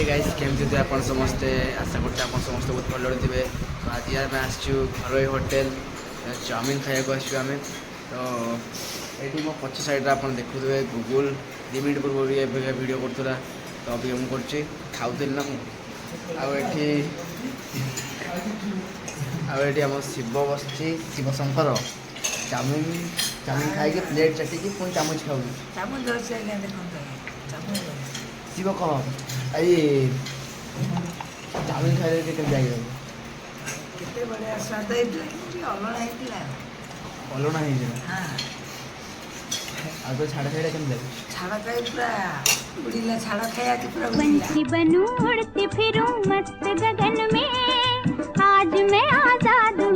Guys केमती थे आप समस्ते आशा करते आप समस्त बहुत भल थे। तो आज आम आसचु घर होटेल चाउमिन खाया आसमें तो ये मो पछ साइड आप देखुए गूगल 2 मिनट पूर्व वीडियो करूला तो अभी मुझे खाऊली ना मुझे आम शिव बस शिव शंकर चाउमिन चाउमिन खाई प्लेट चाटिकी पुणी चामच खाऊ शिव कह आई चाउमिन खाई अलणा तो छाड़ खाई पंछी बनूं उड़ती फिरूं मस्त गगन में आज मैं आजाद हूँ।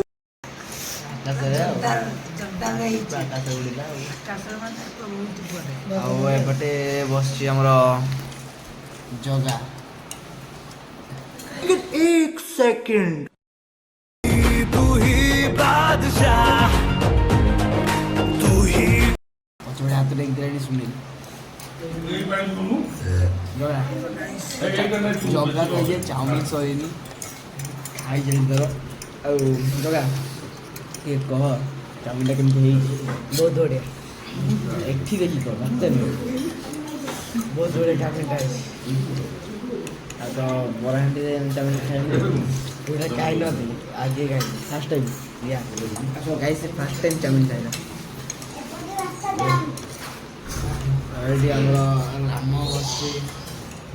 एपटे बस जगा एक सेकंड तू ही बादशाह तू ही पछोड़े हाथ में इंग्रेडी सुनील जगा तो ये चाउमिन सरीनी खाई जल्दी दर जगा ये कह चाउमिन केमती बहुत बढ़िया एठी देखी तो मत बहुत बढ़िया चाउमिन खाई तो बराहांडी चाउमिन खाई पूरा खाई न आगे खाई फर्स्ट टाइम या गाइस से फर्स्ट टाइम चाउमिन खाइला रेडी हमरा राम बसी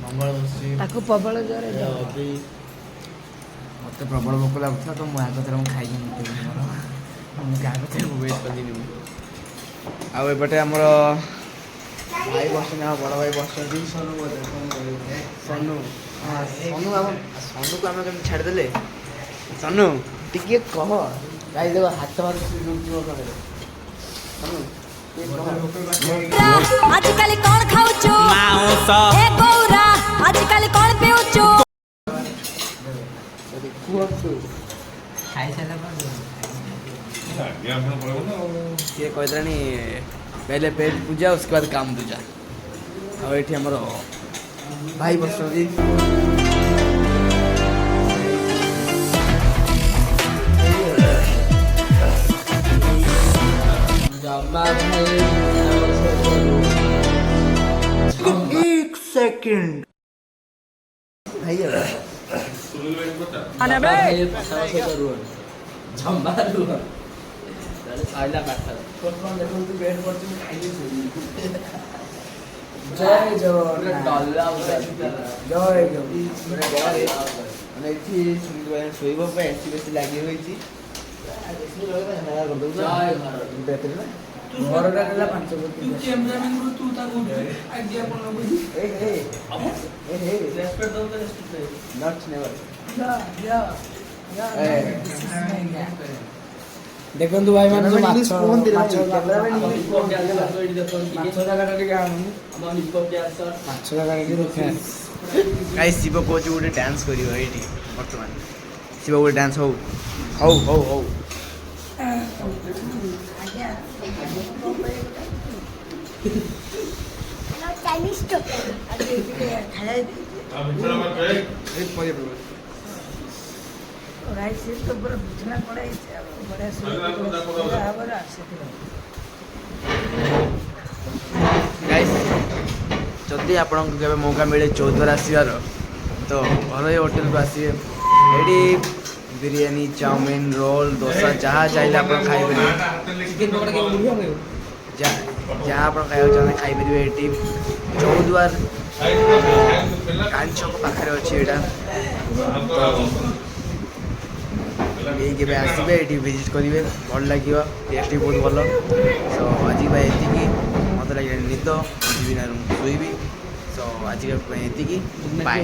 मंगल बसी ताको प्रबल जरे अभी मत प्रबल भोक लगुला तो मुझे आगे थोड़ा खाई मुझे आगे थोड़ा वेट कर आउटे आमर भाई बस बड़ भाई बस सोनू सोनू हाँ सोनू सोनू को आम कम छाड़दे सोनू टिके कह गाई देव हाथ मार सोनू आजकल कौन खाउचो ए गौरा आजकल कौन पिउचो खाई सारा ये कहलानी पहले पेट पूजा उसके बाद काम दूजा और ये आमर भाई बस एक सेकंड भाई जय शोब एसी बेसी लगी घरटा देला 5 कोटी देखु भाई मान शिव कौच गोटे डांस कर बर्तमान शिव गोटे डांस हो हौ हौ हौ जदि आपन मौका मिले चौद्वार आसबार तो घर होटेल को आसवे ये बिरयानी चाउमिन रोल डोसा जहाँ चाहिए आप खाई जहाँ आप खाया खाई पारे ये चौद्वार कांच पाखे अच्छे यहाँ ये आसवे ये विजिट करेंगे भल लगे टेस्ट भी बहुत भल सो आज ये मत लगे निद जी ना शोबी सो आज ये बाय।